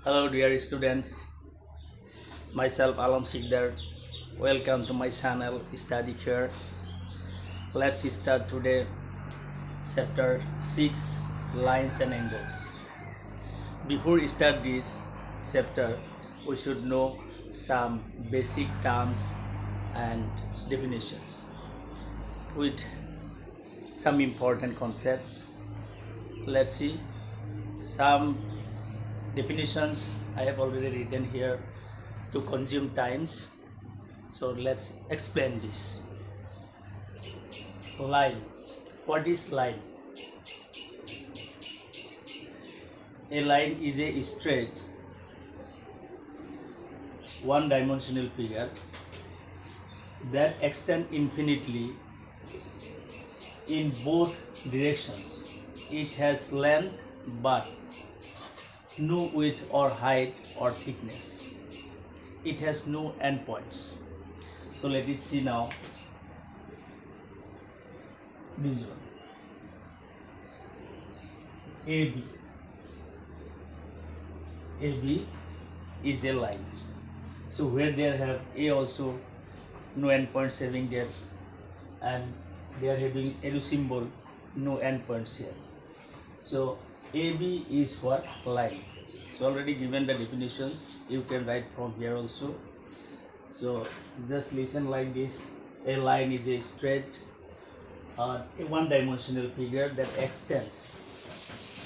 Hello dear students, myself Alam Sikdar. Welcome to my channel Study Here. Let's start today chapter 6 Lines and Angles. Before we start this chapter, we should know some basic terms and definitions with some important concepts. Let's see some definitions I have already written here to consume times. So let's explain this. Line. What is line? A line is a straight one-dimensional figure that extends infinitely in both directions. It has length but no width or height or thickness. It has no endpoints. So let it see now. This one, AB. AB is a line. So where they have A also, no endpoints having there, and they are having arrow symbol, no endpoints here. So AB is what? Line. So already given the definitions, you can write from here also. So just listen like this. A line is a straight a one-dimensional figure that extends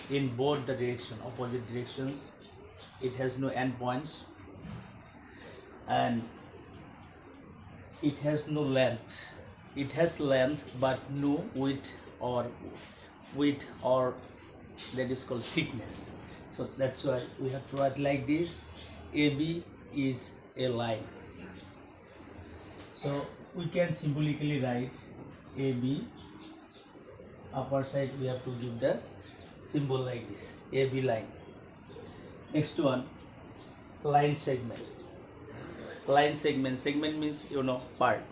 in both the direction, opposite directions. It has no endpoints and it has no length. It has length but no width or that is called thickness. So that's why we have to write like this. AB is a line. So we can symbolically write AB. Upper side we have to give the symbol like this, AB line. Next one, line segment. Line segment. Segment means part.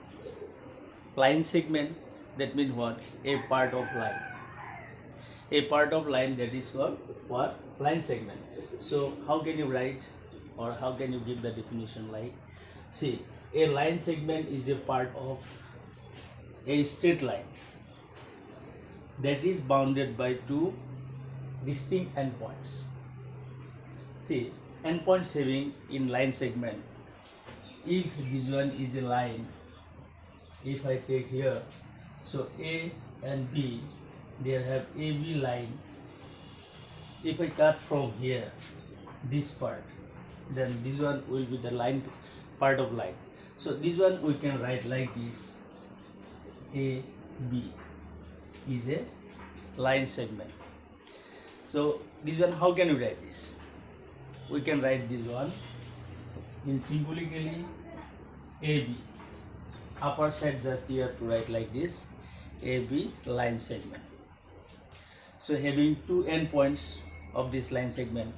Line segment, that means what? A part of line. A part of line, that is what? Line segment. So how can you write or how can you give the definition like? See, a line segment is a part of a straight line that is bounded by two distinct endpoints. See, endpoints having in line segment. If this one is a line, if I take here, so A and B, they have AB line. If I cut from here this part, then this one will be the line part of line. So this one we can write like this. AB is a line segment. So this one, how can we write this? We can write this one in symbolically AB. Upper side just you have to write like this, AB line segment. So having two endpoints of this line segment.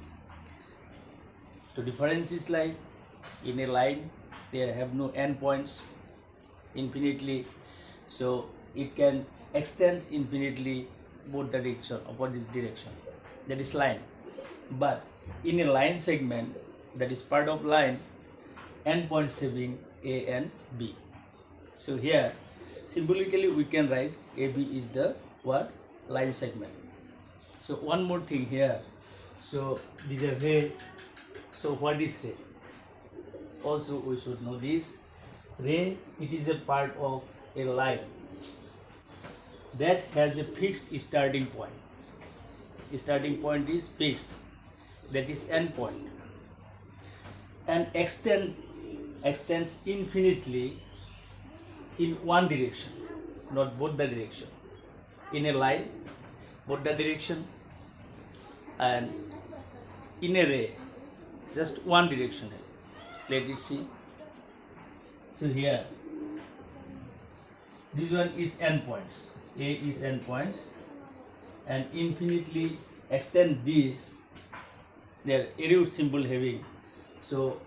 To differentiate like in a line, there have no endpoints infinitely. So it can extend infinitely both the direction, opposite direction. That is line. But in a line segment, that is part of line, endpoints having A and B. So here symbolically we can write AB is the what? Line segment. So one more thing here. So these are ray. So what is ray? Also we should know this. Ray, it is a part of a line that has a fixed starting point. Starting point is fixed. That is end point. And extends infinitely in one direction, not both the direction. In a line, both the direction, and in a ray, just one direction. Let it see. So here, this one is endpoints. A is endpoints, and infinitely extend this. Their arrow symbol having. So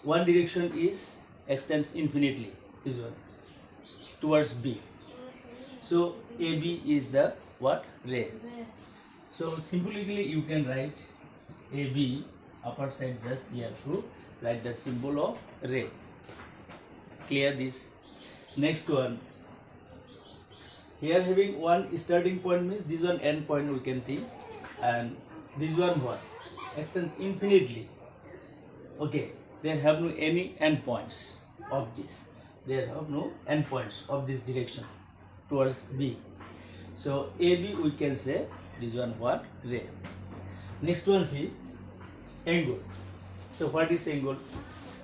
one direction is extends infinitely. This one towards B. So AB is the what? Ray. So symbolically you can write AB upper side just you have to write the symbol of ray. Clear this. Next one, here having one starting point means this one end point we can think, and this one what extends infinitely. Okay, they have no any end points of this. They have no end points of this direction towards B. So AB we can say this one what ray. Next one, see angle. So what is angle?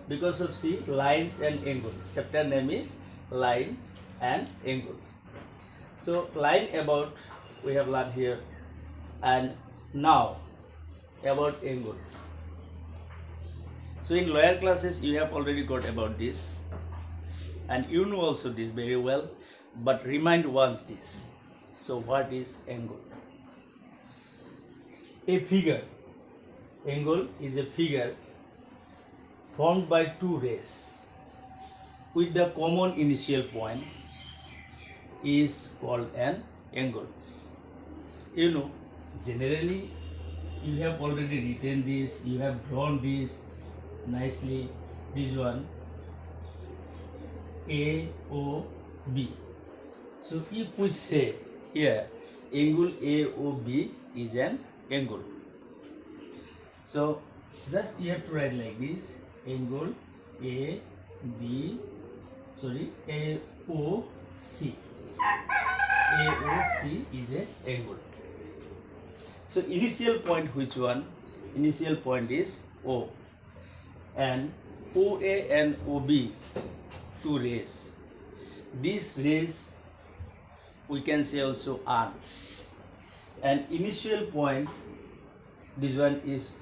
Because of see lines and angles. Chapter name is line and angles. So line about we have learned here, and now about angle. So in lower classes you have already got about this, and you know also this very well, but remind once this. So what is angle? A figure. Angle is a figure formed by two rays with the common initial point is called an angle. You know, generally you have already written this, you have drawn this nicely, this one AOB. So if we say here angle AOB is an angle, so just you have to write like this, angle AOC. AOC is an angle. So initial point which one? Initial point is O, and OA and OB, two rays. These rays we can say also arm, and initial point, this one is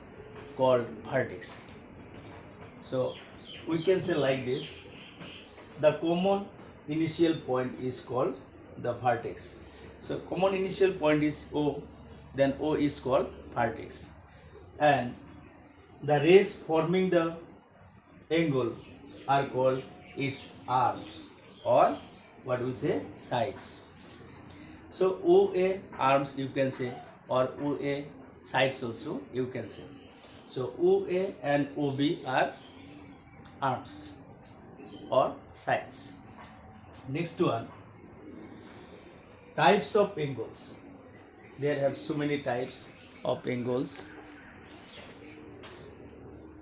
called vertex. So we can say like this, the common initial point is called the vertex. So common initial point is O, then O is called vertex, and the rays forming the angle are called its arms, or what we say sides. So OA arms you can say, or OA sides also you can say. So OA and OB are arms or sides. Next one, types of angles. There have so many types of angles,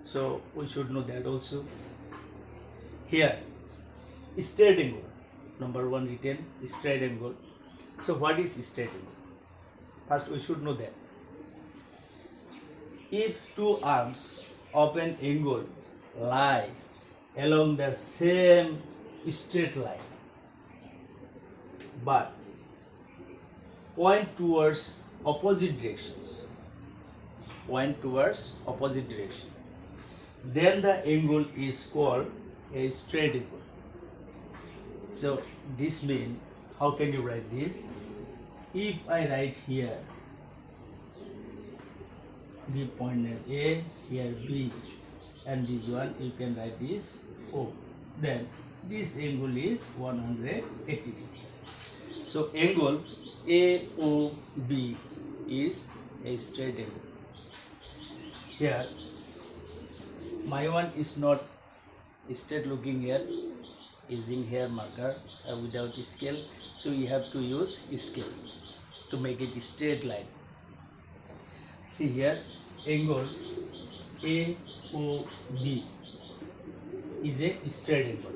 so we should know that also. Here, straight angle, number one written, straight angle. So what is straight angle? First we should know that. If two arms of an angle lie along the same straight line but point towards opposite directions, then the angle is called a straight angle. So this means, how can you write this? If I write here B point as A, here B, and this one you can write this O, then this angle is 180 degree. So angle AOB is a straight angle. Here my one is not straight looking here, using hair marker without scale, so you have to use scale to make it a straight line. See here, angle AOB is a straight angle,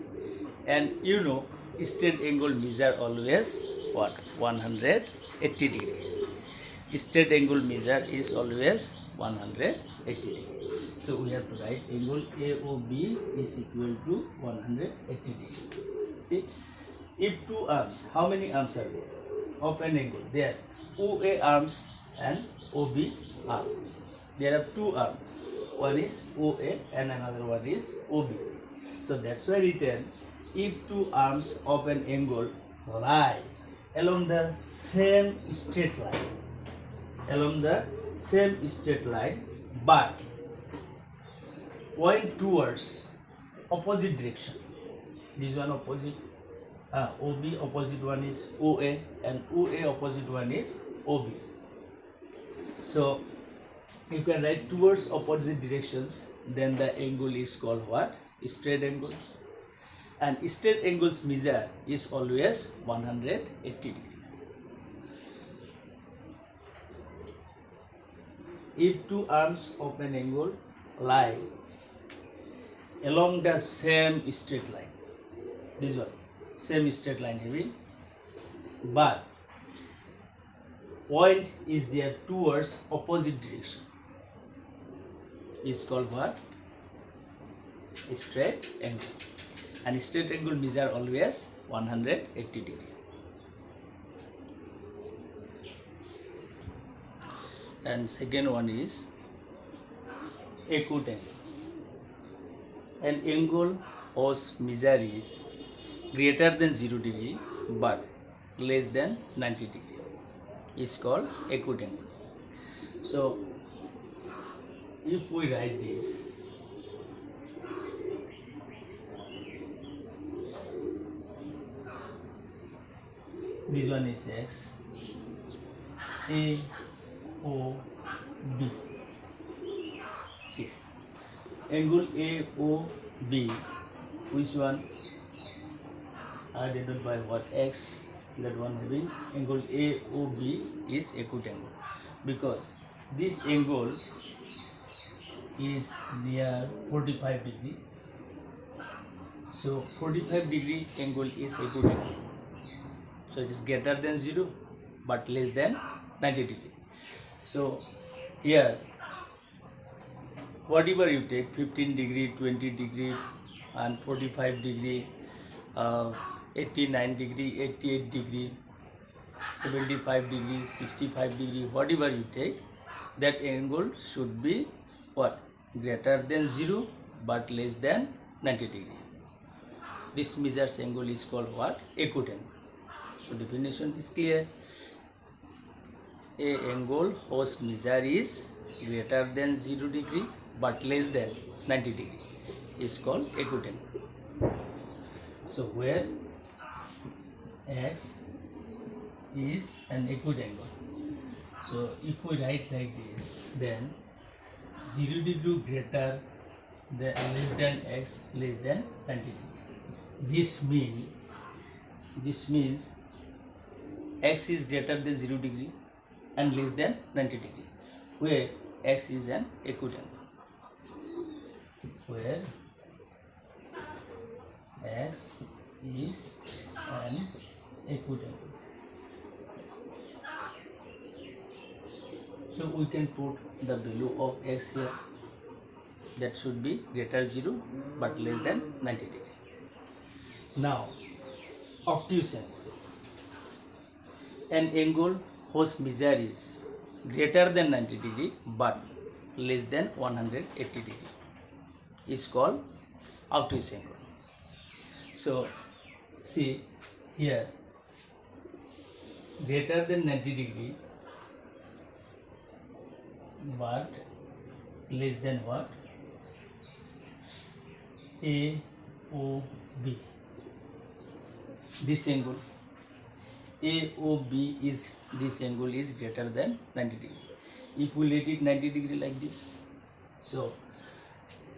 and you know straight angle measure always what? 180 degree. Straight angle measure is always 180 degree. So we have to write angle AOB is equal to 180 degree. See, if two arms, how many arms are there of an angle? There OA arms and OB arm. There are two arms. One is OA and another one is OB. So that's why written, if two arms of an angle lie along the same straight line, but point towards opposite direction. This one opposite, OB opposite one is OA, and OA opposite one is OB. So you can write towards opposite directions, then the angle is called what? Straight angle. And straight angle's measure is always 180 degree. If two arms of an angle lie along the same straight line, this one, same straight line having, but point is there towards opposite direction, is called what? Straight angle. And straight angle measure always 180 degree. And second one is acute angle. An angle whose measure is greater than 0 degree but less than 90 degree is called acute angle. So if we write this, this one is X, A, O, B. See, angle A, O, B, which one are denoted by what? X, that one having angle A, O, B is acute angle, because this angle is near 45 degree. So 45 degree angle is acute angle. So it is greater than 0 but less than 90 degree. So here whatever you take, 15 degree, 20 degree and 45 degree, 89 degree, 88 degree, 75 degree, 65 degree, whatever you take, that angle should be what? Greater than 0 but less than 90 degree. This measures angle is called what? Acute angle. So definition is clear. A angle whose measure is greater than 0 degree but less than 90 degree is called acute angle. So where X is an acute angle. So if we write like this, then 0 degree greater than less than X less than 90 degree. This means X is greater than 0 degree and less than 90 degree, where X is an acute angle. Where X is an acute angle. So we can put the value of X here, that should be greater 0 but less than 90 degree. Now obtuse angle. An angle whose measure is greater than 90 degree but less than 180 degree is called obtuse angle. So see here, greater than 90 degree but less than what? A, O, B. This angle AOB is, this angle is greater than 90 degree. If we let it 90 degree like this, so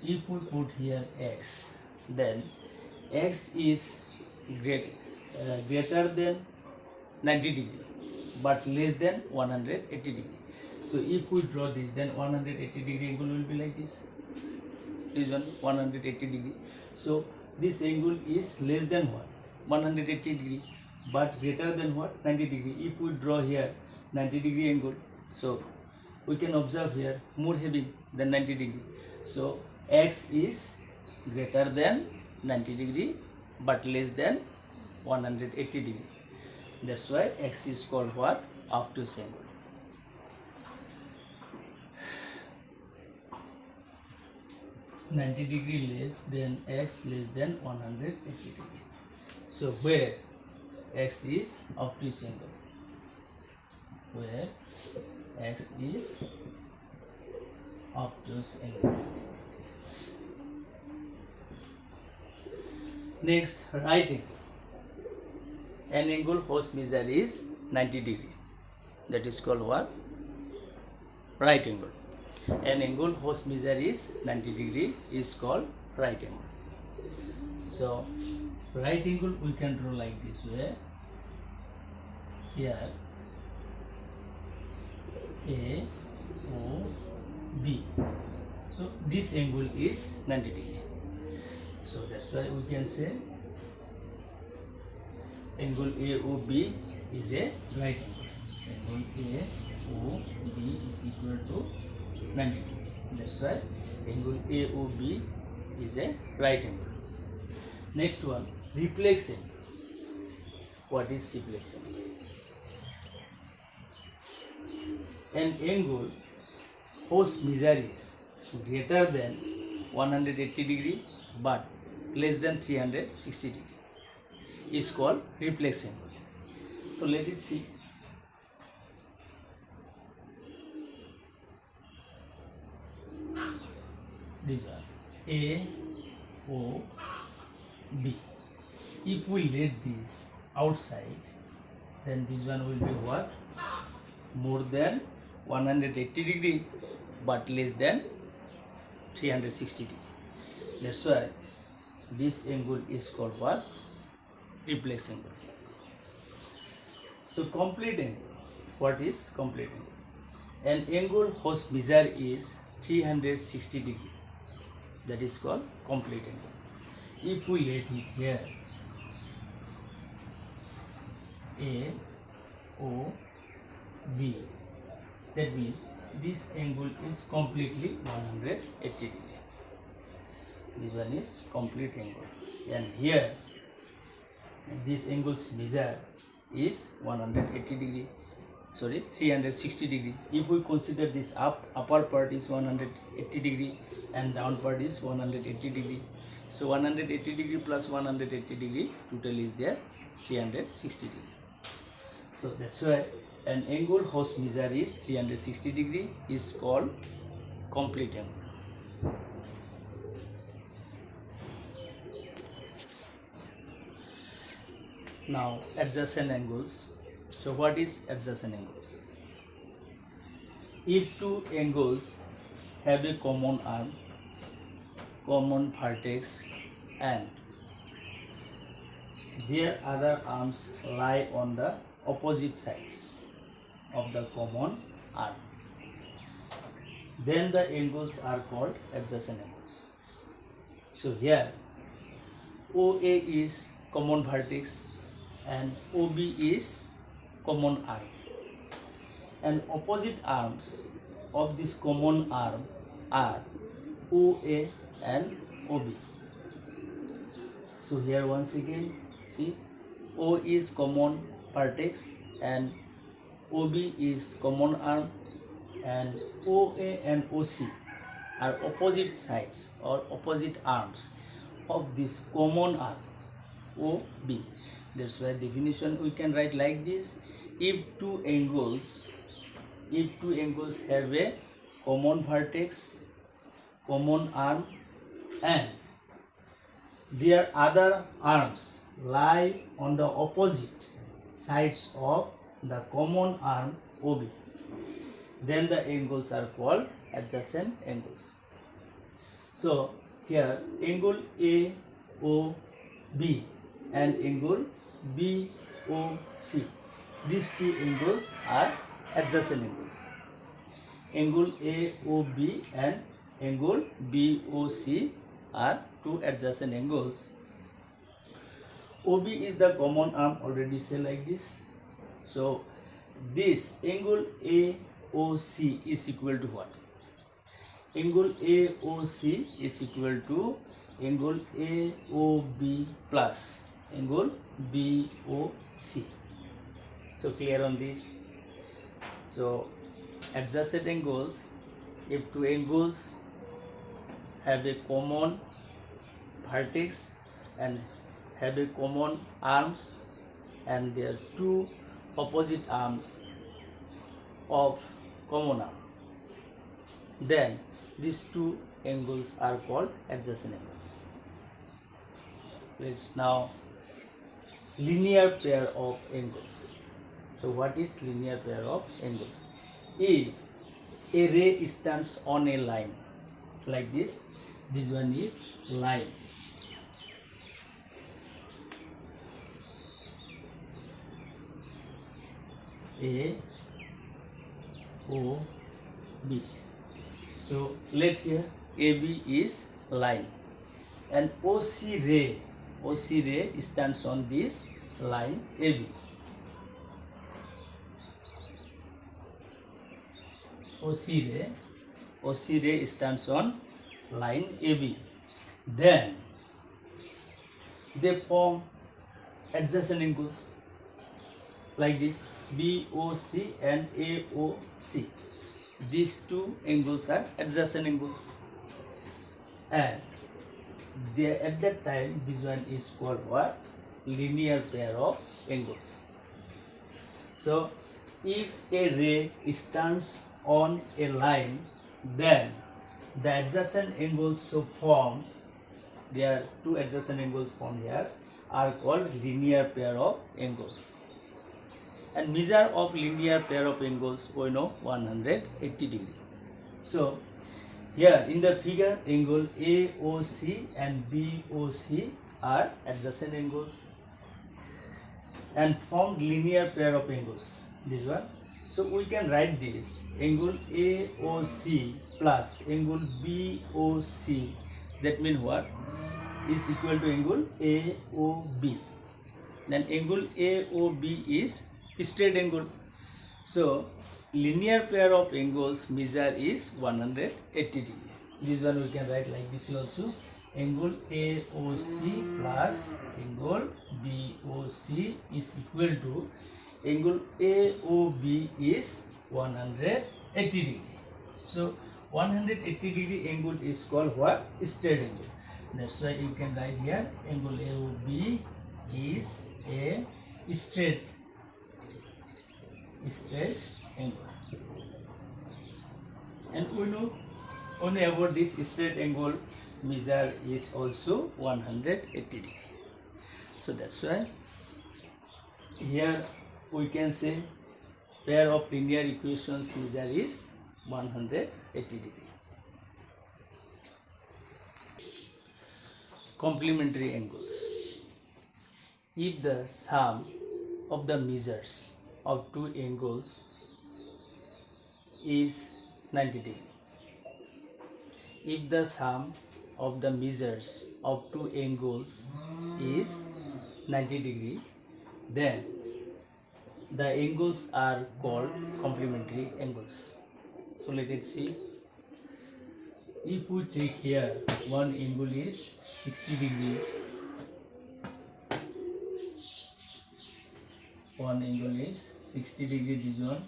if we put here X, then X is greater than 90 degree but less than 180 degree. So if we draw this, then 180 degree angle will be like this. This one 180 degree. So this angle is less than what? 180 degree but greater than what? 90 degree. If we draw here 90 degree angle, so we can observe here more heavy than 90 degree. So X is greater than 90 degree but less than 180 degree. That's why X is called what? Obtuse angle. (90° less than X less than 180 degree. So where X is obtuse angle, where X is obtuse angle. Next, right angle. An angle whose measure is 90 degree. That is called what? Right angle. An angle whose measure is 90 degree is called right angle. So right angle we can draw like this way. Here A O B. So this angle is 90 degree. So that's why we can say angle AOB is a right angle. Angle AOB is equal to 90 degree. That's why angle AOB is a right angle. Next one, reflection. What is reflection? An angle whose measure is greater than 180 degree but less than 360 degree is called reflection. So let it see. These are A, O, B. If we let this outside, then this one will be what? More than 180 degree but less than 360 degree. That's why this angle is called what? Reflex angle. So complete angle. What is complete angle? An angle whose measure is 360 degree. That is called complete angle. If we let it here, A, O, B, that means this angle is completely 180 degree. This one is complete angle. And here, this angle's measure is 180 degree. Sorry, 360 degree. If we consider this upper part is 180 degree and down part is 180 degree. So 180 degree plus 180 degree total is there 360 degree. So that's why an angle whose measure is 360 degree is called complete angle. Now adjacent angles. So what is adjacent angles? If two angles have a common arm, common vertex, and their other arms lie on the opposite sides of the common arm, then the angles are called adjacent angles. So here OA is common vertex and OB is common arm, and opposite arms of this common arm are OA and OB. So here once again see, O is common vertex and OB is common arm, and OA and OC are opposite sides or opposite arms of this common arm OB. That's why definition we can write like this: if two angles have a common vertex, common arm, and their other arms lie on the opposite sides of the common arm OB, then the angles are called adjacent angles. So here angle AOB and angle BOC, these two angles are adjacent angles. Angle AOB and angle BOC are two adjacent angles. OB is the common arm, already say like this. So this angle AOC is equal to what? Angle AOC is equal to angle AOB plus angle BOC. So clear on this? So adjacent angles, if two angles have a common vertex and have a common arms and their two opposite arms of common arm, then these two angles are called adjacent angles. Let's now linear pair of angles. So what is linear pair of angles? If a ray stands on a line like this. This one is line. A, O, B. So let here AB is line, and OC ray stands on this line AB. OC ray stands on line AB. Then they form adjacent angles like this, BOC and AOC. These two angles are adjacent angles, and they, at that time this one is called what? Linear pair of angles. So if a ray stands on a line, then the adjacent angles so formed, there are two adjacent angles formed here, are called linear pair of angles. And measure of linear pair of angles we know 180 degree. So here in the figure, angle AOC and BOC are adjacent angles and form linear pair of angles. This one. So we can write this angle AOC plus angle BOC. That means what? Is equal to angle AOB. Then angle AOB is straight angle. So linear pair of angles measure is 180 degree. This one we can write like this also. Angle AOC plus angle BOC is equal to angle AOB is 180 degree. So 180 degree angle is called what? Straight angle. That's why you can write here angle AOB is a straight angle. And we know only about this straight angle measure is also 180 degree. So that's why here we can say pair of linear equations measure is 180 degree. Complementary angles. If the sum of the measures of two angles is 90 degree. If the sum of the measures of two angles is 90 degree, then the angles are called complementary angles. So let us see. If we take here one angle is 60 degree, one angle is 60 degree, this one,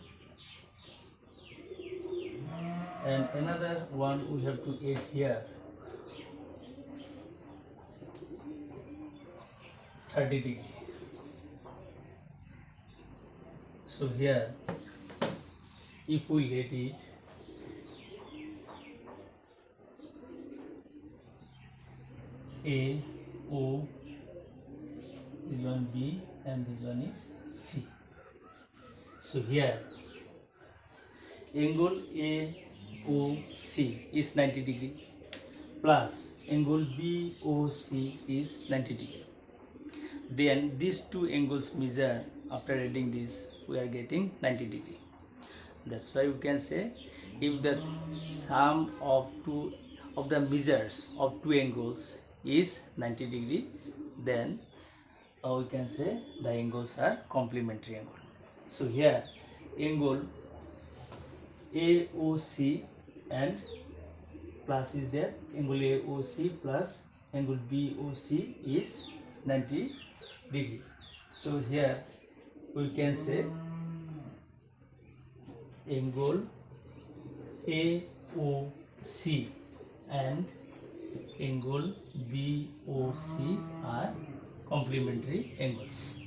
and another one we have to add here 30 degree. So here if we let it A, O, this one B, and this one is C. So here angle AOC is 90 degree plus angle BOC is 90 degree. Then these two angles measure, after adding this we are getting 90 degree. That's why we can say if the sum of the measures of two angles is 90 degree, then we can say the angles are complementary angle. So here angle AOC and plus is there, angle AOC plus angle BOC is 90 degree. So here we can say angle AOC and angle BOC are complementary angles.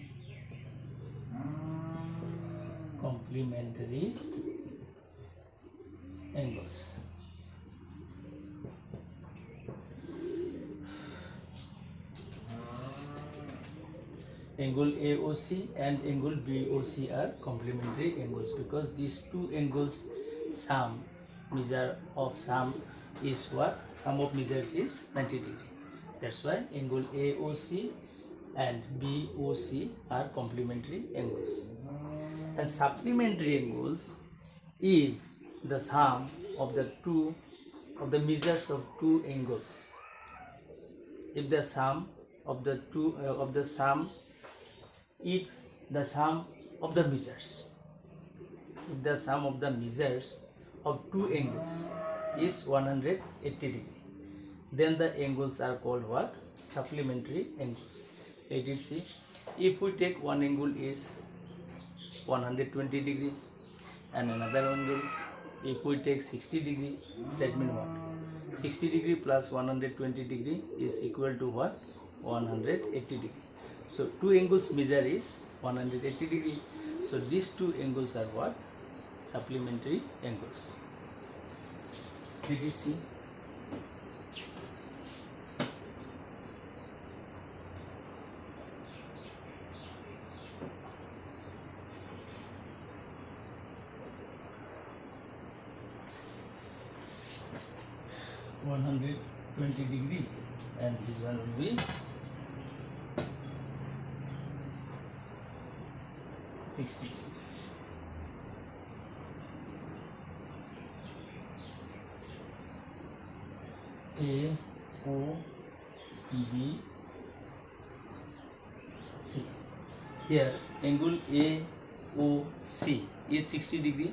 Complementary angles. Angle AOC and angle BOC are complementary angles because these two angles sum measure of sum is what? Sum of measures is 90 degree. That's why angle AOC and BOC are complementary angles. And supplementary angles, if the sum of the measures of two angles, if the sum of the if the sum of the measures, if the sum of the measures of two angles is 180 degree, then the angles are called what? Supplementary angles. Let it see. If we take one angle is 120 degree and another angle, if we take 60 degree, that means what? 60 degree plus 120 degree is equal to what? 180 degree. So two angles measure is 180 degree. So these two angles are what? Supplementary angles. Did you see? (120 degree) and this one will be 60. A, O, B, C. Here angle AOC is 60 degree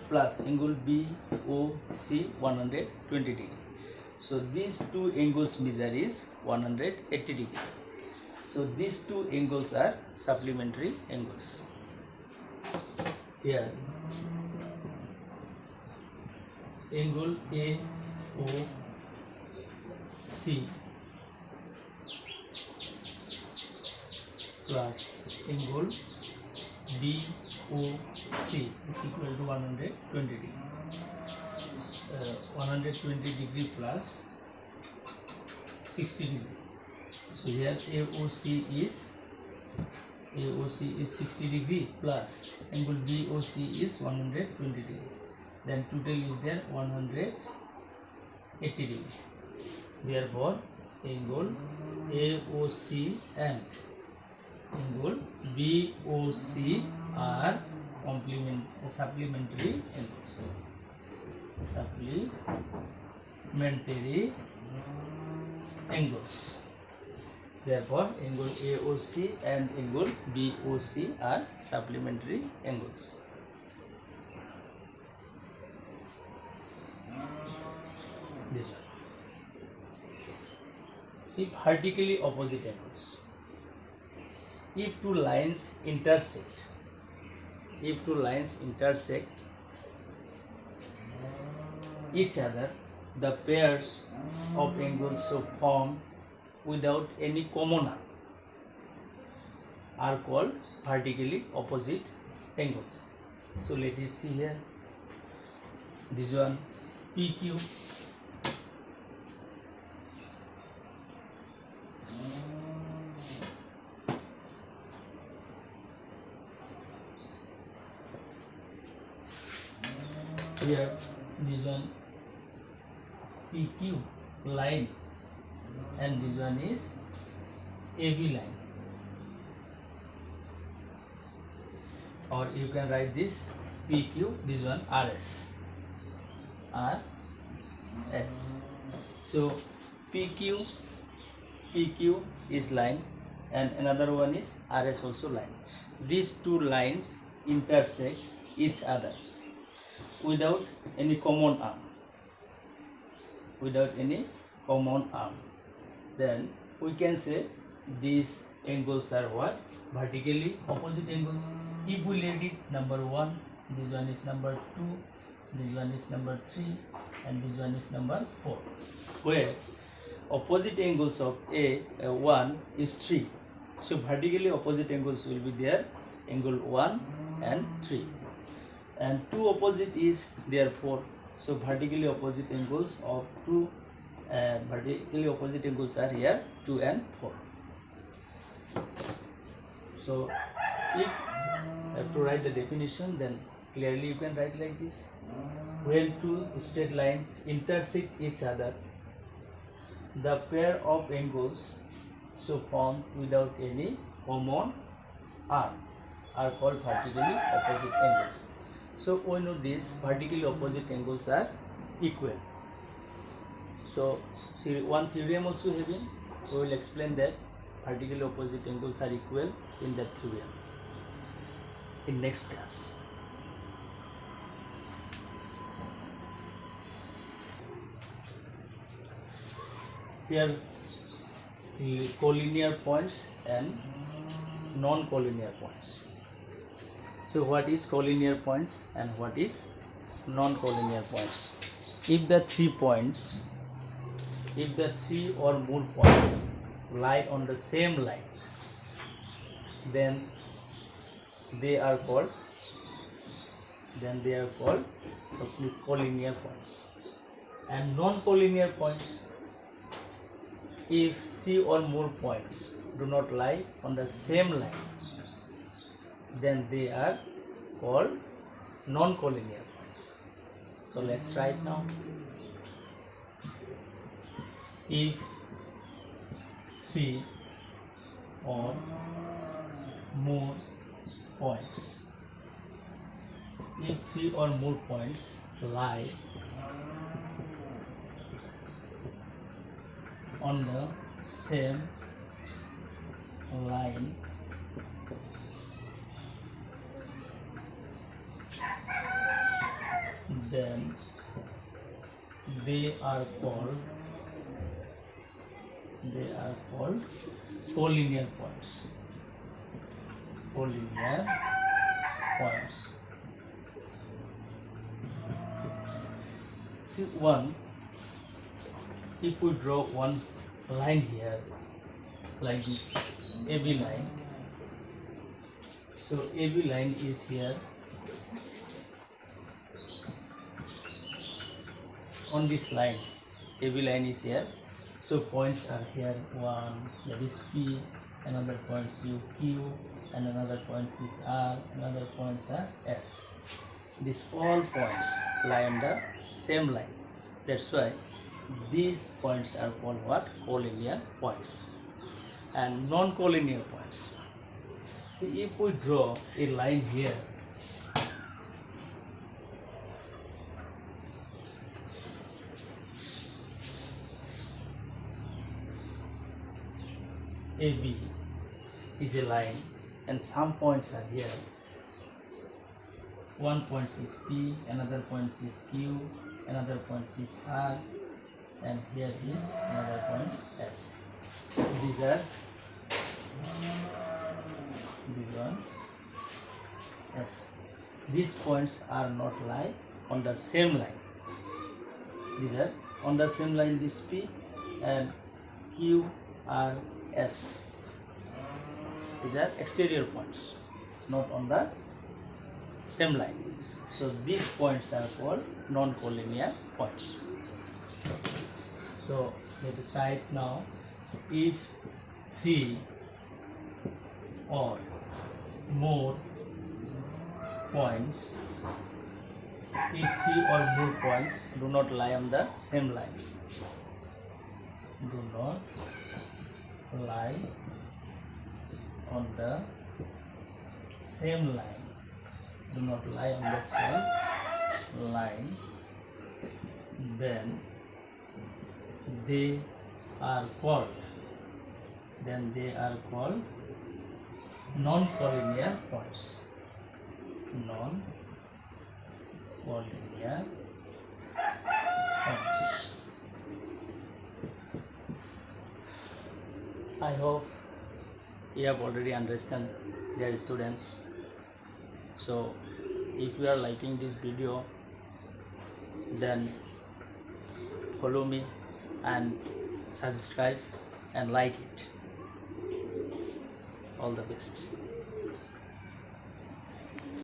plus angle BOC 120 degree. So these two angles measure is 180 degree. So these two angles are supplementary angles. Here angle AOC plus angle BOC is equal to 120 degree. 120 degree plus 60 degree. So here AOC is 60 degree plus angle BOC is 120 degree. Then total is there 180 degree. Therefore angle AOC and angle BOC are supplementary angles. Supplementary angles. Therefore angle AOC and angle BOC are supplementary angles. This one. See, vertically opposite angles. If two lines intersect, each other, the pairs of angles so formed without any common arm are called vertically opposite angles. So let us see here. This one PQ, here this one PQ line and this one is AB line, or you can write this PQ, this one RS. So PQ is line and another one is RS also line. These two lines intersect each other without any common arm. Then we can say these angles are what? Vertically opposite angles. If we let it number 1, this one is number 2, this one is number 3 and this one is number 4, where opposite angles of A1 is 3. So vertically opposite angles will be there, angle 1 and 3, and 2 opposite is there 4. So vertically opposite angles of vertically opposite angles are here 2 and 4. So if I have to write the definition, then clearly you can write like this. When two straight lines intersect each other, the pair of angles so formed without any common arc are called vertically opposite angles. So we know these vertically opposite angles are equal. So one theorem also having, we will explain that vertically opposite angles are equal in that theorem in next class. Here collinear points and non-collinear points. So what is collinear points and what is non-collinear points? If the three or more points lie on the same line, then they are called collinear points. And non-collinear points, if three or more points do not lie on the same line, then they are called non-collinear points. So let's write now. If three or more points lie on the same line, then they are called collinear points. See, if we draw one line here like this, AB line. So AB line is here on this line. AB line is here. So points are here, one, that is P, another point is Q, and another point is R, another points are S. These all points lie on the same line. That's why these points are called what? Collinear points. And non-collinear points. See, if we draw a line here, AB is a line and some points are here. One point is P, another point is Q, another point is R, and here is another point S. These one S. These points are not lie on the same line. These are on the same line, this P and Q, R, S. These are exterior points, not on the same line. So these points are called non-collinear points. So let us write now. If three or more points do not lie on the same line, do not lie on the same line, then they are called non-collinear points. Non-collinear points. I hope you have already understand, dear students. So if you are liking this video, then follow me and subscribe and like it. All the best.